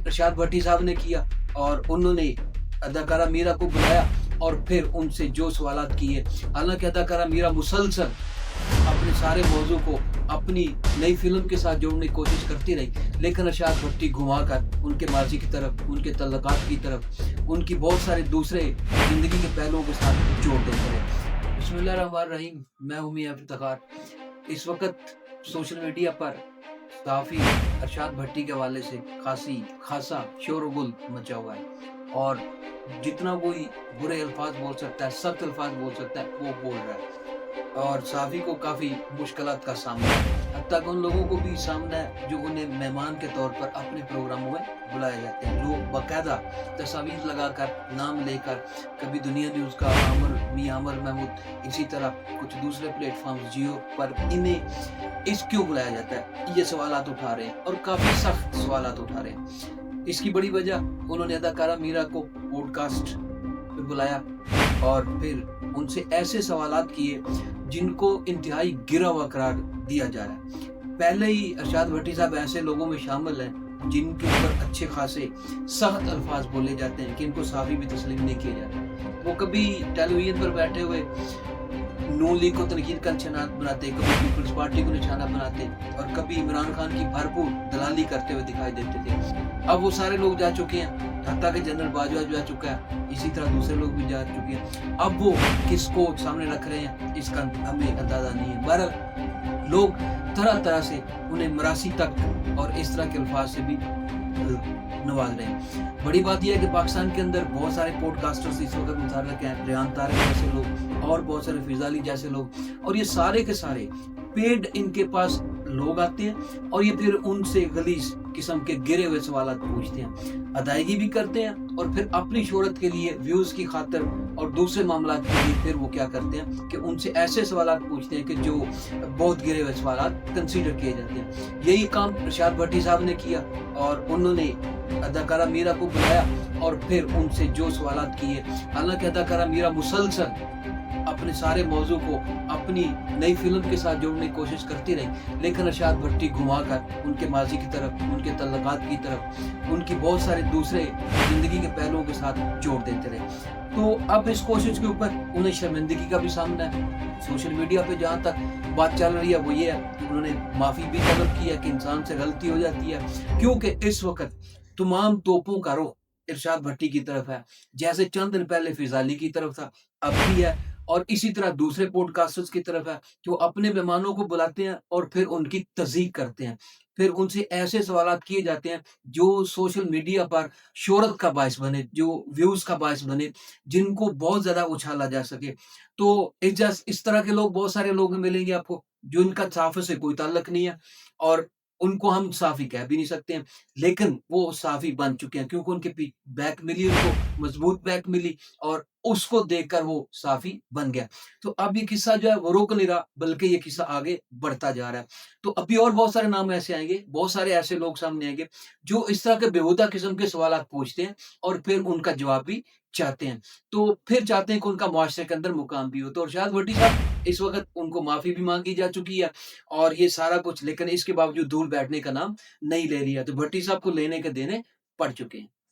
इरशाद भट्टी साहब ने किया और उन्होंने अदाकारा मीरा को बुलाया और फिर उनसे जो सवालात किए। हालाँकि अदाकारा मीरा मुसलसल अपने सारे मौज़ू को अपनी नई फ़िल्म के साथ जोड़ने की कोशिश करती रही, लेकिन इरशाद भट्टी घुमाकर उनके माज़ी की तरफ, उनके तल्लुकात की तरफ, उनकी बहुत सारे दूसरे ज़िंदगी के पहलुओं के साथ जोड़ देते रहे। बिस्मिल्लाहिर्रहमानिर्रहीम, मैं हूँ मियां इफ्तिखार। इस वक़्त सोशल मीडिया पर काफ़ी इरशाद भट्टी के हवाले से खासा शोरगुल मचा हुआ है और जितना कोई बुरे अल्फाज बोल सकता है, सख्त अल्फाज बोल सकता है, वो बोल रहा है और साफ़ी को काफ़ी मुश्किलात का सामना है। हत्ता कि उन लोगों को भी सामना है जो उन्हें मेहमान के तौर पर अपने प्रोग्रामों में बुलाए जाते हैं, जो बाकायदा तस्वीर लगाकर, नाम लेकर, कभी दुनिया न्यूज़ का मियां आमिर महमूद, इसी तरह कुछ दूसरे प्लेटफॉर्म्स जियो पर इन्हें क्यों बुलाया जाता है, ये सवालात उठा रहे हैं और काफ़ी सख्त सवालात उठा रहे हैं। इसकी बड़ी वजह उन्होंने अदाकारा मीरा को पॉडकास्ट पे बुलाया और फिर उनसे ऐसे सवालात किए जिनको इंतहाई गिरा हुआ करार दिया जा रहा है। पहले ही इरशाद भट्टी साहब ऐसे लोगों में शामिल हैं जिनके ऊपर अच्छे खासे सख्त अल्फाज बोले जाते हैं कि इनको साफ़ी भी तस्लीम नहीं किया जाता। वो कभी टेलीविजन पर बैठे हुए नून लीग को तनकीद का निशाना बनाते, कभी पीपल्स पार्टी को निशाना बनाते और कभी इमरान खान की भरपूर दलाली करते हुए दिखाई देते थे। अब वो सारे लोग जा चुके हैं, हत्ता कि जनरल बाजवा जा चुका है, इसी तरह दूसरे लोग भी जा चुके हैं। अब वो किसको सामने रख रहे हैं इसका हमें अंदाजा नहीं है। बहरहाल लोग तरह तरह से उन्हें मरासी तक और इस तरह के अल्फाज से भी नवाज रहे हैं। बड़ी बात यह है कि पाकिस्तान के अंदर बहुत सारे पॉडकास्टर्स इस वक्त मुतहर्रिक हैं, रेहान तारक जैसे लोग और बहुत सारे फिजाली जैसे लोग, और ये सारे के सारे पेड इनके पास लोग आते हैं और ये फिर उनसे गलीज किस्म के गिरे हुए सवाल पूछते हैं, अदायगी भी करते हैं और फिर अपनी शोहरत के लिए, व्यूज की खातिर और दूसरे मामला के लिए फिर वो क्या करते हैं कि उनसे ऐसे सवाल पूछते हैं कि जो बहुत गिरे हुए सवाल कंसीडर किए जाते हैं। यही काम इरशाद भट्टी साहब ने किया और उन्होंने अदाकारा मीरा को बुलाया और फिर उनसे जो सवाल किए। हालांकि अदाकारा मीरा मुसलसल अपने सारे मौजू को अपनी नई फिल्म के साथ जोड़ने की कोशिश करती रही, लेकिन इरशाद भट्टी घुमाकर उनके माजी की तरफ, उनके तल्लुकात की तरफ, उनकी बहुत सारे दूसरे जिंदगी के पहलुओं के साथ जोड़ देते रहे। तो अब इस कोशिश के ऊपर उन्हें शर्मिंदगी का भी सामना है। सोशल मीडिया पे जहाँ तक बात चल रही है वो ये है कि उन्होंने माफ़ी भी तलब की है कि इंसान से गलती हो जाती है, क्योंकि इस वक्त तमाम तोपों का रुख इरशाद भट्टी की तरफ है, जैसे चंद दिन पहले फिजाली की तरफ था, अब भी है और इसी तरह दूसरे पॉडकास्टर्स की तरफ है जो अपने मेहमानों को बुलाते हैं और फिर उनकी तज़ीक करते हैं, फिर उनसे ऐसे सवालात किए जाते हैं जो सोशल मीडिया पर शोहरत का बायस बने, जो व्यूज़ का बायस बने, जिनको बहुत ज़्यादा उछाला जा सके। तो इस तरह के लोग बहुत सारे लोग मिलेंगे आपको जो इनका सहाफ़त से कोई ताल्लुक नहीं है और उनको हम साफ़ी कह भी नहीं सकते हैं, लेकिन वो साफ़ी बन चुके हैं क्योंकि उनके बैक मिली, उनको मजबूत बैक मिली और उसको देखकर वो साफ़ी बन गया। तो अब ये किस्सा जो है वो रुक नहीं रहा, बल्कि ये किस्सा आगे बढ़ता जा रहा है। तो अभी और बहुत सारे नाम ऐसे आएँगे, बहुत सारे ऐसे लोग सामने आएँगे जो इस तरह के बेहुदा किस्म के सवालात पूछते हैं और फिर उनका जवाब भी चाहते हैं। तो फिर चाहते हैं कि उनका मुआशरे के अंदर मुकाम भी हो। तो इरशाद भट्टी साहब इस वक़्त उनको माफ़ी भी माँगी जा चुकी है और ये सारा कुछ, लेकिन इसके बावजूद धूल बैठने का नाम नहीं ले रही है। तो भट्टी साहब को लेने के देने पड़ चुके हैं।